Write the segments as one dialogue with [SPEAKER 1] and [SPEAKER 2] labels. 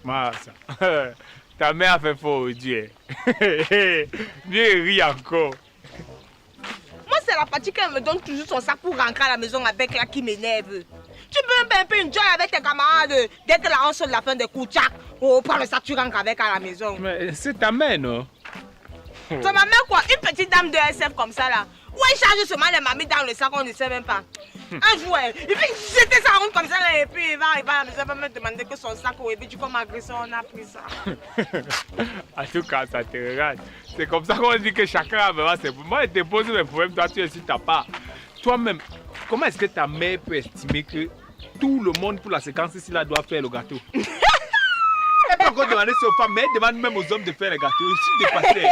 [SPEAKER 1] Massa, ta mère a fait fort aujourd'hui. Mieux rit encore.
[SPEAKER 2] Moi, c'est la partie qu'elle me donne toujours son sac pour rentrer à la maison avec là qui m'énerve. Tu peux un peu enjoy avec tes camarades d'être là en sol de la fin des coups. Tchac, oh, prends le sac, tu rentres avec à la maison.
[SPEAKER 1] Mais c'est ta mère, non?
[SPEAKER 2] C'est ma mère quoi? Une petite dame de SF comme ça là. Où elle charge seulement les mamies dans le sac, on ne sait même pas. Un jour, il fait jeter sa honte comme ça là, et puis il va arriver à la maison, il va me demander que son sac, et puis tu comme agresseur, on a pris ça.
[SPEAKER 1] En tout cas, ça te regarde. C'est comme ça qu'on dit que chacun a vraiment ses problèmes. Moi, je te pose mes problèmes, toi, tu es sur ta part. Toi-même, comment est-ce que ta mère peut estimer que tout le monde pour la séquence ici là doit faire le gâteau? Elle peut encore demander aux femmes, mais elle demande même aux hommes de faire le gâteau. Je suis dépassé.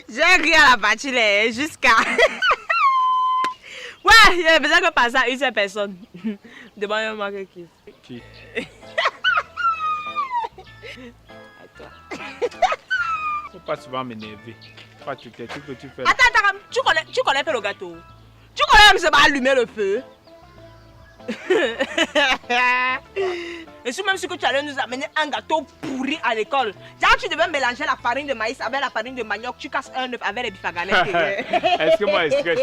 [SPEAKER 2] J'ai ri à la partie là, jusqu'à... Ouais, il y a besoin que par ça, une seule personne. Demande-moi qui.
[SPEAKER 1] Qui? Faut pas souvent m'énerver. Pas tu fais tout que tu fais.
[SPEAKER 2] Attends, tu connais faire le gâteau? Tu connais même pas allumer le feu? Et si même si tu allais nous amener un gâteau pourri à l'école, genre tu devais mélanger la farine de maïs avec la farine de manioc, tu casses un œuf avec les bifagalettes.
[SPEAKER 1] Est-ce que moi je stresse?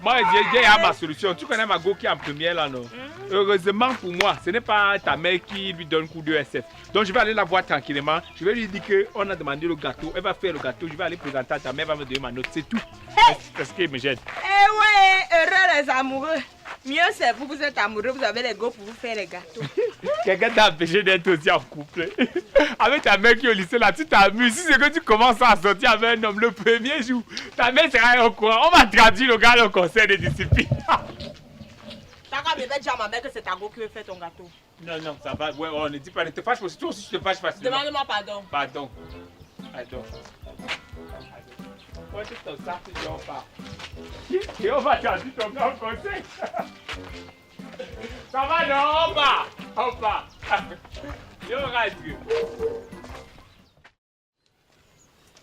[SPEAKER 1] Moi j'ai ma solution. Tu connais ma go qui est en première là, non? Heureusement pour moi, ce n'est pas ta mère qui lui donne coup de SF. Donc je vais aller la voir tranquillement. Je vais lui dire qu'on a demandé le gâteau. Elle va faire le gâteau. Je vais aller présenter à ta mère. Elle va me donner ma note. C'est tout. Est-ce qu'il me gêne?
[SPEAKER 2] Eh ouais, heureux les amoureux. Mieux c'est vous êtes amoureux, vous avez les go pour vous faire les gâteaux.
[SPEAKER 1] Quelqu'un t'a empêché d'être aussi en couple. Avec ta mère qui est au lycée là, tu t'amuses. Si c'est que tu commences à sortir avec un homme le premier jour, ta mère sera au courant. On va traduire le gars au conseil de discipline.
[SPEAKER 2] T'as qu'à me dire à ma mère que c'est ta go qui veut faire ton gâteau.
[SPEAKER 1] Non, ça va. Ouais, on ne dit pas. Ne te fâche pas. Toi aussi, tu te fâches facilement.
[SPEAKER 2] Demande-moi pardon.
[SPEAKER 1] Pardon. Moi, tu te sens que tu en parles. Et on va traduire ton gars au conseil. Ça va, non? On va. Yo, radio.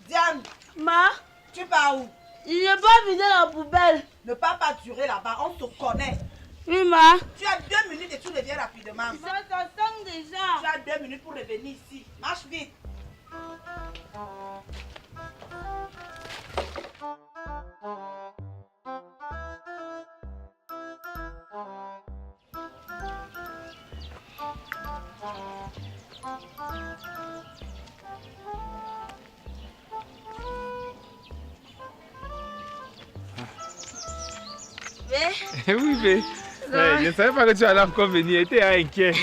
[SPEAKER 2] Diane,
[SPEAKER 3] Ma,
[SPEAKER 2] tu pars où?
[SPEAKER 3] il n'est pas vidé la poubelle.
[SPEAKER 2] Ne pars pas durer là-bas, on te connaît.
[SPEAKER 3] Oui, ma.
[SPEAKER 2] Tu as 2 minutes et tu reviens rapidement.
[SPEAKER 3] Ça t'attend déjà.
[SPEAKER 2] Tu as 2 minutes pour revenir ici. Marche vite.
[SPEAKER 1] Oui, mais je ne savais pas que tu allais encore venir. J'étais inquiet.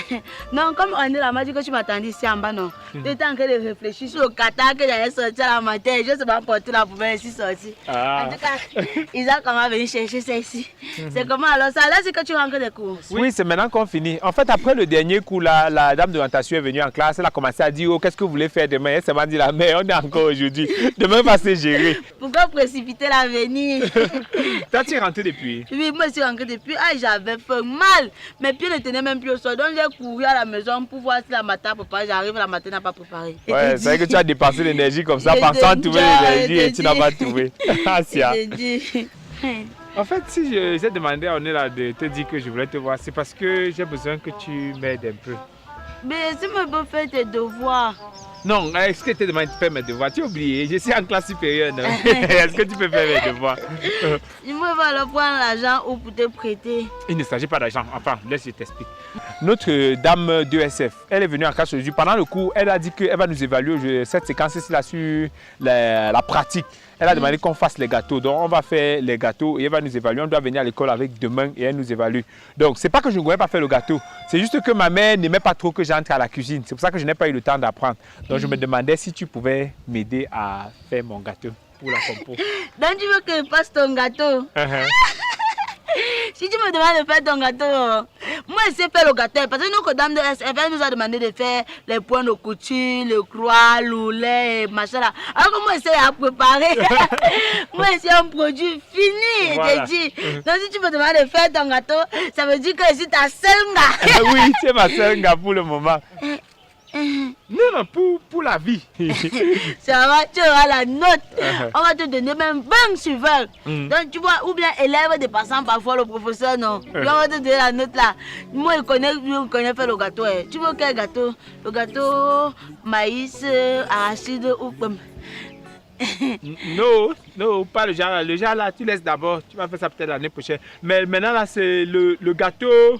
[SPEAKER 3] Non, comme on est là, m'a dit que tu m'attendais ici en bas, non. J'étais en train de réfléchir sur le Qatar que j'allais sortir la matin. Je ne sais pas porter la poubelle ici sortie. En tout cas, ils ont comment venir chercher ça ici. C'est comment alors ça? Là, c'est que tu rentres des cours.
[SPEAKER 1] Oui, c'est maintenant qu'on finit. En fait, après le dernier cours, la dame de l'orientation est venue en classe. Elle a commencé à dire, oh, qu'est-ce que vous voulez faire demain? Elle m'a dit, la mère, on est encore aujourd'hui. Demain va se gérer.
[SPEAKER 3] Pourquoi précipiter l'avenir?
[SPEAKER 1] Toi, tu es rentré depuis?
[SPEAKER 3] Oui, moi je suis rentrée depuis. Ah, j'avais fait mal. Mes pieds ne tenaient même plus au sol. Donc j'ai couru à la maison pour voir si la matin a préparé. J'arrive, la matin n'a pas préparé.
[SPEAKER 1] Ouais, c'est vrai que tu as dépensé l'énergie comme ça, pensant trouver l'énergie et tu n'as pas trouvé. En fait, si j'ai demandé à Onéla de te dire que je voulais te voir, c'est parce que j'ai besoin que tu m'aides un peu.
[SPEAKER 3] Mais si je peux faire tes devoirs.
[SPEAKER 1] Non, est-ce que tu te demandes de faire mes devoirs? Tu as oublié, je suis en classe supérieure. Est-ce que tu peux faire mes devoirs?
[SPEAKER 3] Je me vais alors prendre l'argent ou pour te prêter.
[SPEAKER 1] Il ne s'agit pas d'argent. Enfin, laisse, je t'explique. Notre dame de SF, elle est venue en classe aujourd'hui. Pendant le cours, elle a dit qu'elle va nous évaluer cette séquence-ci là sur la pratique. Elle a demandé qu'on fasse les gâteaux. Donc, on va faire les gâteaux et elle va nous évaluer. On doit venir à l'école avec demain et elle nous évalue. Donc, c'est pas que je ne voulais pas faire le gâteau. C'est juste que ma mère n'aimait pas trop que j'entre à la cuisine. C'est pour ça que je n'ai pas eu le temps d'apprendre. Donc, je me demandais si tu pouvais m'aider à faire mon gâteau pour la compo.
[SPEAKER 3] Donc, tu veux que je fasse ton gâteau? Si tu me demandes de faire ton gâteau, moi je sais faire le gâteau parce que notre dame de SF elle nous a demandé de faire les points de couture, le croix, l'oulet, machin là. Alors que moi je sais à préparer. Moi c'est un produit fini, voilà. Donc si tu me demandes de faire ton gâteau, ça veut dire que je suis ta seule gars.
[SPEAKER 1] Oui, tu es ma seule gars pour le moment. Non, pour la vie.
[SPEAKER 3] Ça va, tu auras la note. On va te donner même 20 sur 20. Donc, tu vois, ou bien élève dépassant parfois le professeur, non. On va te donner la note là. Moi, je connais faire le gâteau. Tu veux quel gâteau? Le gâteau maïs, arachide ou comme.
[SPEAKER 1] Non, pas le genre là. Le genre là, tu laisses d'abord. Tu vas faire ça peut-être l'année prochaine. Mais maintenant là, c'est le gâteau.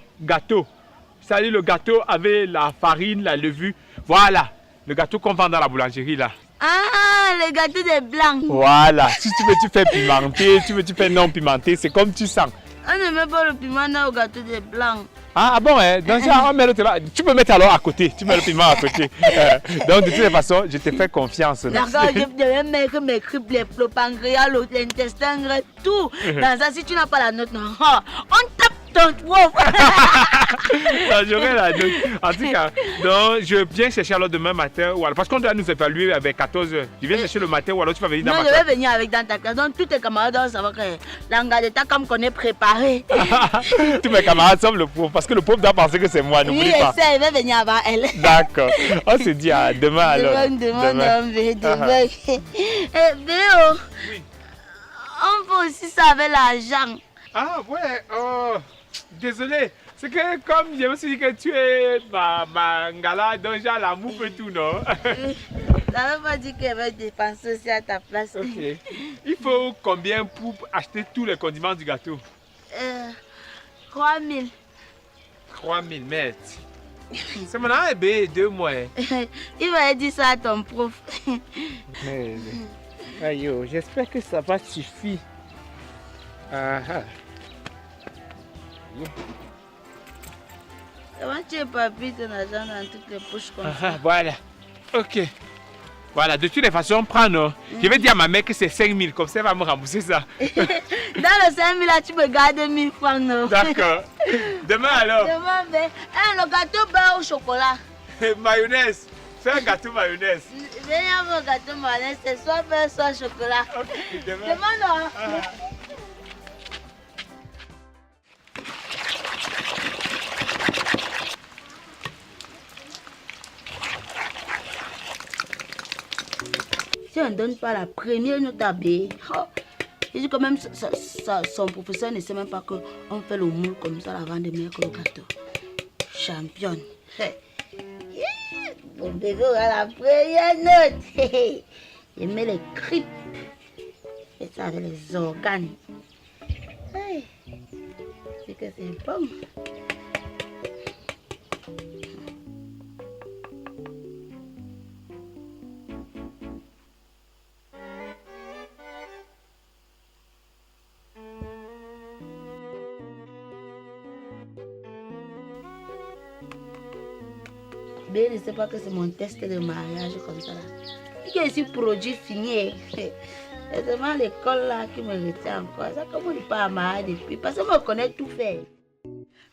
[SPEAKER 1] C'est-à-dire le gâteau avec la farine, la levure. Voilà, le gâteau qu'on vend dans la boulangerie là.
[SPEAKER 3] Ah, le gâteau des blancs.
[SPEAKER 1] Voilà, si tu veux tu fais pimenté, tu fais non pimenté, c'est comme tu sens.
[SPEAKER 3] On ne met pas le piment dans le gâteau des blancs.
[SPEAKER 1] Ah bon, hein? Donc on met l'autre là. Tu peux mettre alors à côté, tu mets le piment à côté. Donc de toutes les façons, je te fais confiance.
[SPEAKER 3] D'accord, je vais mettre mes cribes, le pancréas, l'intestin, tout. Dans ça, si tu n'as pas la note, non. On tape ton prof.
[SPEAKER 1] J'aurai la note. En tout cas, donc je viens chercher alors demain matin, ou alors, parce qu'on doit nous évaluer avec 14h. Je viens chercher le matin ou alors tu vas venir dans ma classe.
[SPEAKER 3] Non, je vais venir avec dans ta classe. Donc tous tes camarades doivent savoir que l'engagement comme qu'on est préparé.
[SPEAKER 1] Tous mes camarades sont le prof, parce que le prof doit penser que c'est moi, n'oublie pas.
[SPEAKER 3] Oui, elle va venir avant elle.
[SPEAKER 1] D'accord. On se dit à demain alors.
[SPEAKER 3] Demain. Béo, on peut aussi ça avec l'argent.
[SPEAKER 1] Ah ouais, oh, désolé. C'est que comme je me suis dit que tu es ma ngala, donc j'ai la mouffe et tout, non?
[SPEAKER 3] Ça ne veut pas dire qu'elle va dépenser aussi à ta place.
[SPEAKER 1] Ok. Il faut combien pour acheter tous les condiments du gâteau?
[SPEAKER 3] 3 000.
[SPEAKER 1] 3 000 mètres. C'est mon bébé 2 mois.
[SPEAKER 3] Il va dire ça à ton prof.
[SPEAKER 1] Aïe, j'espère que ça va suffire.
[SPEAKER 3] Comment tu es papy, ton argent dans toutes les poches comme ça?
[SPEAKER 1] Voilà. Ok. Voilà, de toutes les façons, prends, non. Je vais dire à ma mère que c'est 5 000, comme ça elle va me rembourser ça.
[SPEAKER 3] Dans le 5 000 là, tu me gardes 1 000 francs, non?
[SPEAKER 1] D'accord. Demain alors.
[SPEAKER 3] Demain, le gâteau beurre au chocolat.
[SPEAKER 1] Mayonnaise. Fais un gâteau mayonnaise.
[SPEAKER 3] Viens mon gâteau mayonnaise, c'est soit beurre, soit chocolat.
[SPEAKER 1] Ok, demain.
[SPEAKER 3] Demain, non. Si on ne donne pas la première note à B, je dis quand même son professeur ne sait même pas qu'on fait le moule comme ça avant de mettre le gâteau. Championne. Mon bébé aura la première note. Je mets les cripes. Et ça avec les organes. C'est que c'est bon. Mais je ne sais pas que c'est mon test de mariage comme ça là. Et que je suis produit fini. C'est seulement l'école là qui me retient encore. Ça comment il pas à mariage depuis. Parce que moi je connais tout faire.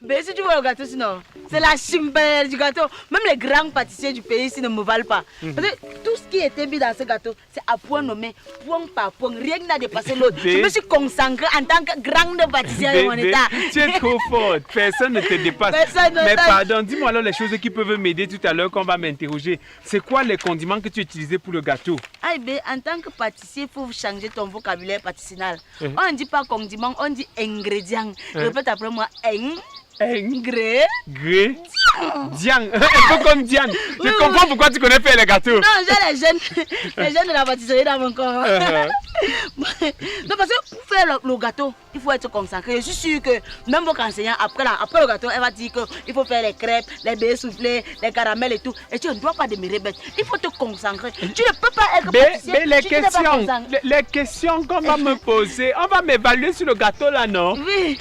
[SPEAKER 3] Mais si tu vois le gâteau sinon, c'est la chimbelle du gâteau. Même les grands pâtissiers du pays ici ne me valent pas. Parce que tout ce qui était mis dans ce gâteau, c'est à point nommé, point par point. Rien n'a dépassé l'autre. Je me suis concentrée en tant que grande pâtissière de mon état.
[SPEAKER 1] Tu es trop forte. Personne ne te dépasse. Mais pardon, dis-moi alors les choses qui peuvent m'aider tout à l'heure qu'on va m'interroger. C'est quoi les condiments que tu utilisais pour le gâteau?
[SPEAKER 3] Ah, en tant que pâtissier, il faut changer ton vocabulaire pâtissinal. On ne dit pas condiment, on dit ingrédient. Répète après moi, Gré.
[SPEAKER 1] Diang. Un peu comme Diang. Je comprends pourquoi tu connais faire les gâteaux.
[SPEAKER 3] Non, j'ai les jeunes de la pâtisserie dans mon corps. Non, parce que pour faire le gâteau, il faut être concentré. Je suis sûre que même votre enseignant, après le gâteau, elle va dire qu'il faut faire les crêpes, les baies soufflées, les caramels et tout. Et tu ne dois pas demeurer bête. Il faut te concentrer. Tu ne peux pas être pâtissier.
[SPEAKER 1] Mais les questions qu'on va me poser, on va m'évaluer sur le gâteau là, non?
[SPEAKER 3] Oui.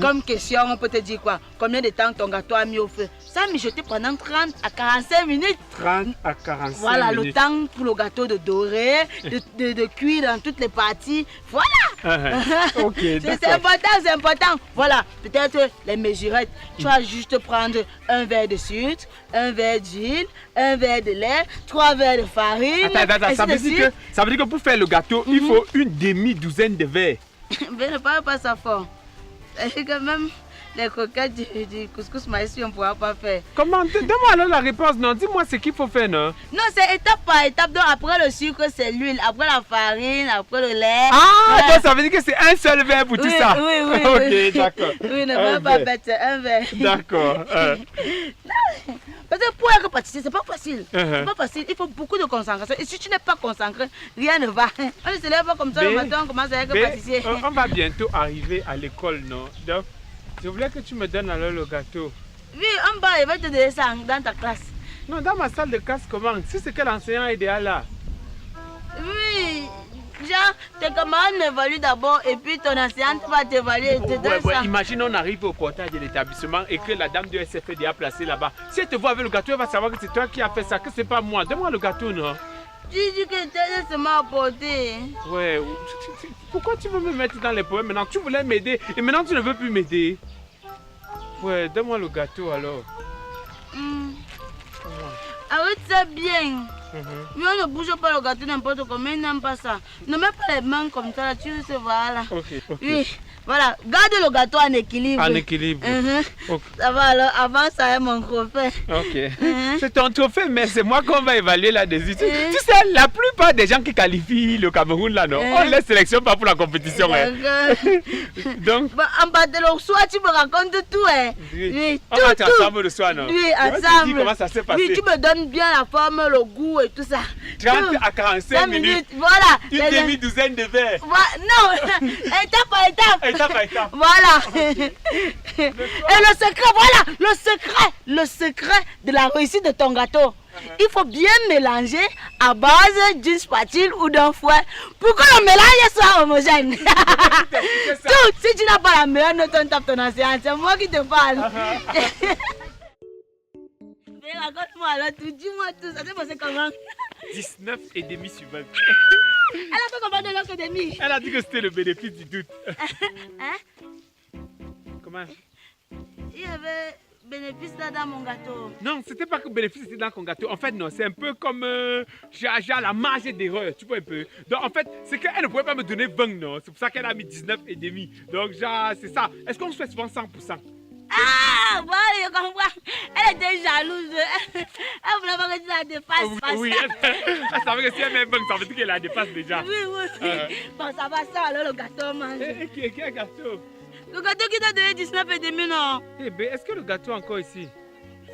[SPEAKER 3] Comme question, on peut te dire quoi? Combien de temps ton gâteau a mis au feu? Ça a mijoté pendant 30 à 45 minutes.
[SPEAKER 1] 30 à 45 minutes.
[SPEAKER 3] Voilà, le temps pour le gâteau de dorer, de cuire dans toutes les parties. Voilà.
[SPEAKER 1] Ok,
[SPEAKER 3] c'est important. Voilà, peut-être les mesurettes. Tu vas juste prendre un verre de sucre, un verre d'huile, un verre de lait, 3 verres de farine.
[SPEAKER 1] Attends, ça veut dire que pour faire le gâteau, il faut une demi-douzaine de verres.
[SPEAKER 3] Mais ne parle pas ça fort. C'est quand même les croquettes du couscous maïs, on ne pourra pas faire.
[SPEAKER 1] Comment? Donne-moi alors la réponse, non? Dis-moi ce qu'il faut faire, non?
[SPEAKER 3] Non, c'est étape par étape. Donc après le sucre, c'est l'huile. Après la farine, après le lait.
[SPEAKER 1] Ah,
[SPEAKER 3] Ouais.
[SPEAKER 1] donc ça veut dire que c'est un seul verre pour tout ça?
[SPEAKER 3] Oui, oui.
[SPEAKER 1] Ok,
[SPEAKER 3] oui.
[SPEAKER 1] d'accord.
[SPEAKER 3] Oui, ne
[SPEAKER 1] Un
[SPEAKER 3] va pas
[SPEAKER 1] verre.
[SPEAKER 3] bête, un verre.
[SPEAKER 1] D'accord.
[SPEAKER 3] Parce que pour être pâtissier, c'est pas facile.
[SPEAKER 1] Uh-huh.
[SPEAKER 3] C'est pas facile. Il faut beaucoup de concentration. Et si tu n'es pas concentré, rien ne va. On ne se lève pas comme ça le
[SPEAKER 1] Mais-
[SPEAKER 3] matin, on commence à être
[SPEAKER 1] Mais,
[SPEAKER 3] pâtissier.
[SPEAKER 1] on va bientôt arriver à l'école, non? Donc, je voulais que tu me donnes alors le gâteau.
[SPEAKER 3] Oui, en bas, il va te donner ça dans ta classe.
[SPEAKER 1] Non, dans ma salle de classe, comment? Si c'est que l'enseignant est déjà là.
[SPEAKER 3] Oui, genre, tes camarades m'évaluent d'abord et puis ton enseignante va t'évaluer et te donne ça.
[SPEAKER 1] Imagine, on arrive au portail de l'établissement et que la dame de SF est déjà placée là-bas. Si elle te voit avec le gâteau, elle va savoir que c'est toi qui as fait ça, que c'est pas moi. Donne-moi le gâteau, non?
[SPEAKER 3] Tu dis que tu es seulement apporté.
[SPEAKER 1] Ouais, pourquoi tu veux me mettre dans les problèmes maintenant? Tu voulais m'aider et maintenant tu ne veux plus m'aider. Ouais, donne-moi le gâteau alors.
[SPEAKER 3] Arrête ça bien. Mais on ne bouge pas le gâteau n'importe comment, il n'aime pas ça. Ne mets pas les mains comme ça, là, tu recevras là.
[SPEAKER 1] Ok, ok.
[SPEAKER 3] Oui, voilà, garde le gâteau en équilibre.
[SPEAKER 1] En équilibre. Ok.
[SPEAKER 3] Ça va alors, avant ça est mon trophée.
[SPEAKER 1] Ok. C'est ton trophée, mais c'est moi qu'on va évaluer là-dessus. Tu sais, la plupart des gens qui qualifient le Cameroun là, non, on les sélectionne pas pour la compétition. Hein. Donc,
[SPEAKER 3] Bon, en bas de le soir, tu me racontes tout. Hein. Oui,
[SPEAKER 1] on va être ensemble le soir, non?
[SPEAKER 3] Oui,
[SPEAKER 1] Je vais te
[SPEAKER 3] ensemble.
[SPEAKER 1] dire comment ça s'est passé.
[SPEAKER 3] Oui, tu me donnes bien la forme, le goût et tout ça.
[SPEAKER 1] 30 à 45
[SPEAKER 3] 5
[SPEAKER 1] minutes.
[SPEAKER 3] Voilà.
[SPEAKER 1] Une demi-douzaine de verres.
[SPEAKER 3] Non, étape par étape.
[SPEAKER 1] Étape par étape.
[SPEAKER 3] Voilà. Et le secret, voilà, le secret de la réussite de ton gâteau. Il faut bien mélanger à base d'une spatule ou d'un fouet pour que le mélange soit homogène. Tout, si tu n'as pas la meilleure note, on tape ton ancien, c'est moi qui te parle. Mais raconte-moi alors tout, dis-moi tout, ça s'est passé comment?
[SPEAKER 1] 19 et demi sur 20.
[SPEAKER 3] Elle a fait comment de l'académie?
[SPEAKER 1] Elle a dit que c'était le bénéfice du doute.
[SPEAKER 3] Hein?
[SPEAKER 1] Comment?
[SPEAKER 3] Il y avait bénéfice là dans mon gâteau.
[SPEAKER 1] Non, c'était pas que bénéfice c'était dans ton gâteau. En fait, non, c'est un peu comme j'ai la marge d'erreur, tu vois un peu. Donc, en fait, c'est qu'elle ne pouvait pas me donner 20, non. C'est pour ça qu'elle a mis 19 et demi. Donc, genre, c'est ça. Est-ce qu'on se fait souvent 100%?
[SPEAKER 3] Ah, voilà, je comprends. Elle était jalouse. Elle voulait pas que tu la dépasses.
[SPEAKER 1] Oui, elle savait que si elle met 20, ça veut dire qu'elle la dépasse déjà.
[SPEAKER 3] Oui, oui. Bon, ça va ça, alors le gâteau mange.
[SPEAKER 1] Quel gâteau?
[SPEAKER 3] Le gâteau qui t'a donné 19 et demi, non?
[SPEAKER 1] Eh bien, est-ce que le gâteau est encore ici?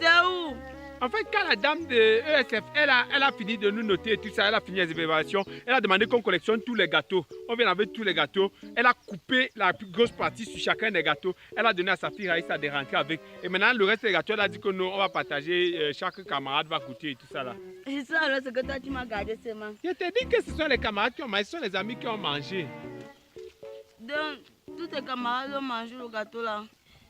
[SPEAKER 3] C'est où?
[SPEAKER 1] En fait, quand la dame de ESF, elle a fini de nous noter tout ça, elle a fini les évaluations, elle a demandé qu'on collectionne tous les gâteaux. On vient avec tous les gâteaux. Elle a coupé la plus grosse partie sur chacun des gâteaux. Elle a donné à sa fille Raïssa de rentrer avec. Et maintenant, le reste des gâteaux, elle a dit que nous, on va partager, chaque camarade va goûter et tout ça là.
[SPEAKER 3] C'est ça, alors, c'est que toi, tu m'as gardé seulement.
[SPEAKER 1] Je t'ai dit que ce sont les camarades qui ont mangé, ce sont les amis qui ont mangé.
[SPEAKER 3] Donc, tous tes camarades ont mangé le gâteau là.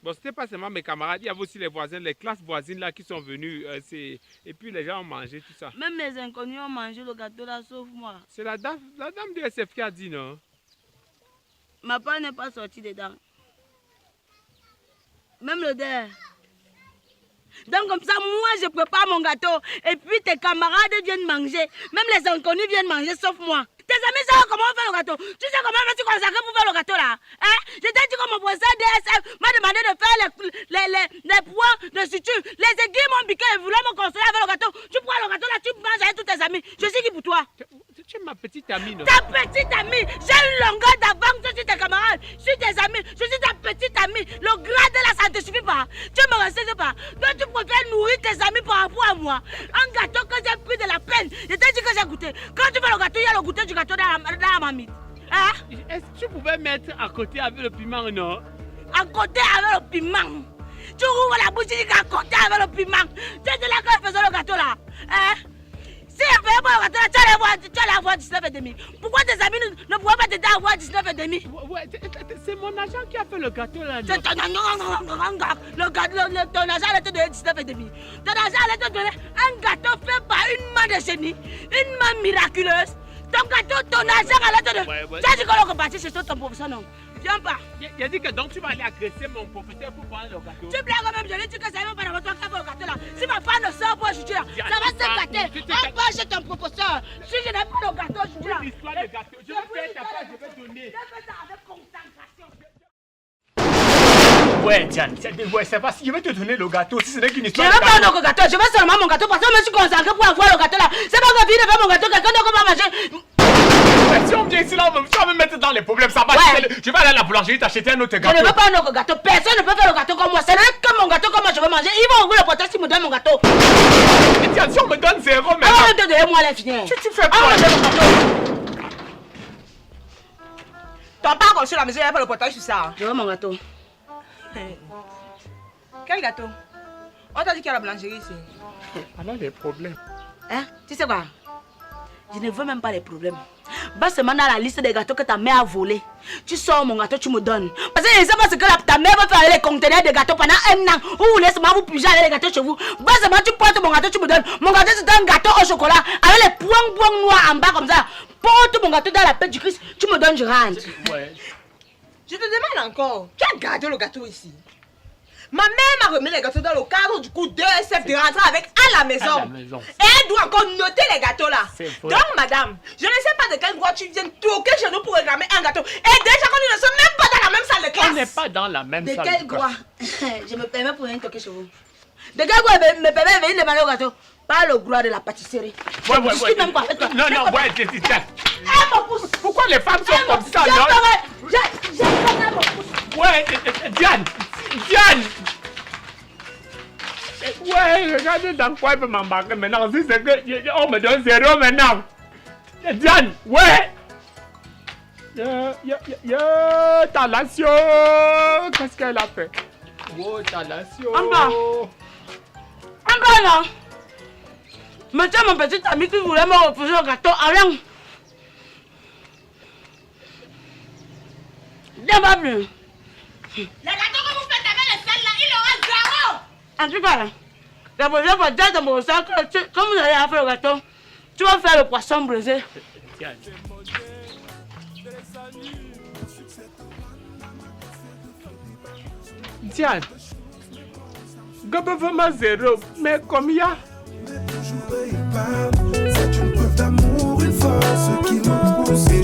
[SPEAKER 1] Bon, c'était pas seulement mes camarades, il y avait aussi les voisins, les classes voisines là qui sont venus. Et puis les gens ont mangé tout ça.
[SPEAKER 3] Même les inconnus ont mangé le gâteau là, sauf moi.
[SPEAKER 1] C'est la dame du SF qui a dit non?
[SPEAKER 3] Ma part n'est pas sortie dedans. Même le der. Donc comme ça, moi je prépare mon gâteau et puis tes camarades viennent manger. Même les inconnus viennent manger sauf moi. Tes amis savent comment on fait le gâteau. Tu sais comment tu consacrer pour faire le gâteau là? Hein? Je t'ai dit que mon professeur DSF m'a demandé de faire les points de suture. Les aiguilles m'ont piqué et voulaient me consoler avec le gâteau. Tu prends le gâteau là, tu manges avec tous tes amis. Je suis qui pour toi?
[SPEAKER 1] Tu es ma petite amie, non?
[SPEAKER 3] Ta petite amie, j'ai une longueur d'avance sur tes camarades, sur tes amis, je suis ta petite amie. Le grade là, ça ne te suffit pas. Tu me respectes pas. Donc tu préfères nourrir tes amis par rapport à moi. Un gâteau que j'ai pris de la peine. Je t'ai dit que j'ai goûté. Quand tu fais le gâteau, il y a le goûter du gâteau dans la mamite. Hein?
[SPEAKER 1] Est-ce que tu pouvais mettre à côté avec le piment, non?
[SPEAKER 3] À côté avec le piment. Tu ouvres la bouche, tu dis qu'à côté avec le piment. Tu es de là quand je faisais le gâteau là. Hein? Si elle fait pas le gâteau là, tu allais avoir 19 et demi. Pourquoi tes amis ne pourraient pas t'aider à avoir 19 et demi?
[SPEAKER 1] Ouais, c'est mon agent qui a fait le gâteau là.
[SPEAKER 3] C'est ton agent allait te donner 19 et demi. Ton agent allait te donner un gâteau fait par une main de génie, une main miraculeuse. Ton gâteau, ton agent allait te donner. Tu as dit qu'on va partir chez ton professeur, non? Viens pas.
[SPEAKER 1] Il a dit que donc tu vas aller agresser mon professeur pour prendre le gâteau.
[SPEAKER 3] Tu blagues même, je lui dis que c'est même pas dans votre cas pour le gâteau là. Si ma femme ne sort pas aujourd'hui là, ça va se gâter. On va chez ton professeur. Si je n'ai pas le gâteau aujourd'hui là.
[SPEAKER 1] L'histoire du gâteau, je vais faire ta part, je vais donner.
[SPEAKER 3] Je fais ça avec concentration.
[SPEAKER 1] Ouais, Diane, c'est pas si je vais te donner le gâteau, si ce n'est qu'une
[SPEAKER 3] Je
[SPEAKER 1] histoire.
[SPEAKER 3] ne veux pas un gâteau, je veux seulement mon gâteau parce que je me suis concentré pour avoir le gâteau là. C'est pas que je vais faire mon gâteau, quelqu'un d'autre va manger.
[SPEAKER 1] Ouais, si on vient ici là, tu vas me mettre dans les problèmes, ça va.
[SPEAKER 3] Ouais.
[SPEAKER 1] Je vais aller à la boulangerie t'acheter un autre
[SPEAKER 3] Je
[SPEAKER 1] gâteau.
[SPEAKER 3] ne veux pas un autre gâteau, personne ne peut faire le gâteau comme moi. Ce n'est que mon gâteau comme moi je veux manger. Ils vont ouvrir le portail s'ils me donnent mon gâteau.
[SPEAKER 1] Mais Diane, si on me donne 0 maintenant.
[SPEAKER 3] Arrête de donner moi les finir.
[SPEAKER 1] Tu fais quoi?
[SPEAKER 3] Mon gâteau.
[SPEAKER 2] Ton père comme sur la maison, il n'y a pas le portage sur ça.
[SPEAKER 3] Je veux mon gâteau.
[SPEAKER 2] Quel gâteau? On t'a dit qu'il y a la boulangerie ici.
[SPEAKER 1] On a des problèmes.
[SPEAKER 3] Hein? Tu sais quoi? Je ne veux même pas les problèmes. Va seulement dans la liste des gâteaux que ta mère a volé. Tu sors mon gâteau, tu me donnes. Parce que je ne sais pas ce que ta mère va faire avec les conteneurs de gâteaux pendant un an. Vous voulez seulement vous puger avec les gâteaux chez vous. Va seulement tu portes mon gâteau, tu me donnes. Mon gâteau c'est un gâteau au chocolat avec les points noirs en bas comme ça. Porte mon gâteau dans la pète du Christ, tu me donnes, je rentre.
[SPEAKER 1] Ouais.
[SPEAKER 2] Je te demande encore, qui a gardé le gâteau ici? Ma mère m'a remis les gâteaux dans le cadre du coup de SF de rentrer avec à la maison.
[SPEAKER 1] À la maison.
[SPEAKER 2] Et elle doit encore noter les gâteaux là.
[SPEAKER 1] C'est vrai.
[SPEAKER 2] Donc madame, je ne sais pas de quel droit tu viens toquer chez nous pour réclamer un gâteau. Et déjà qu'on ne sommes même pas dans la même salle de classe.
[SPEAKER 1] On n'est pas dans la même
[SPEAKER 3] De
[SPEAKER 1] salle.
[SPEAKER 3] quel droit? Je me permets pour rien toquer chez vous. De quel droit me permet de venir demander au gâteau? Pas le droit de la pâtisserie.
[SPEAKER 1] Ouais.
[SPEAKER 3] Je suis même quoi avec toi.
[SPEAKER 1] Non, ouais, Diane.
[SPEAKER 3] Eh mon pouce!
[SPEAKER 1] Pourquoi les femmes sont comme ça, non?
[SPEAKER 3] J'ai mon pouce!
[SPEAKER 1] Ouais, Diane. Ouais, regardez dans quoi il peut m'embarquer maintenant. Si c'est que on me donne 0 maintenant. Diane, ouais. Talation. Qu'est-ce qu'elle a fait? Oh, Talation.
[SPEAKER 3] Encore non. Mais tiens mon petit ami qui voulait me refuser le gâteau, allons. Viens plus.
[SPEAKER 2] Les gâteaux que vous faites avec les selles là, il aura 0.
[SPEAKER 3] En tout cas, la prochaine fois, dis à mon sac, comme vous allez faire le gâteau, tu vas faire le poisson braisé.
[SPEAKER 1] Diane, Gobe vraiment 0, mais combien?
[SPEAKER 4] C'est une preuve d'amour, une force qui me pousse et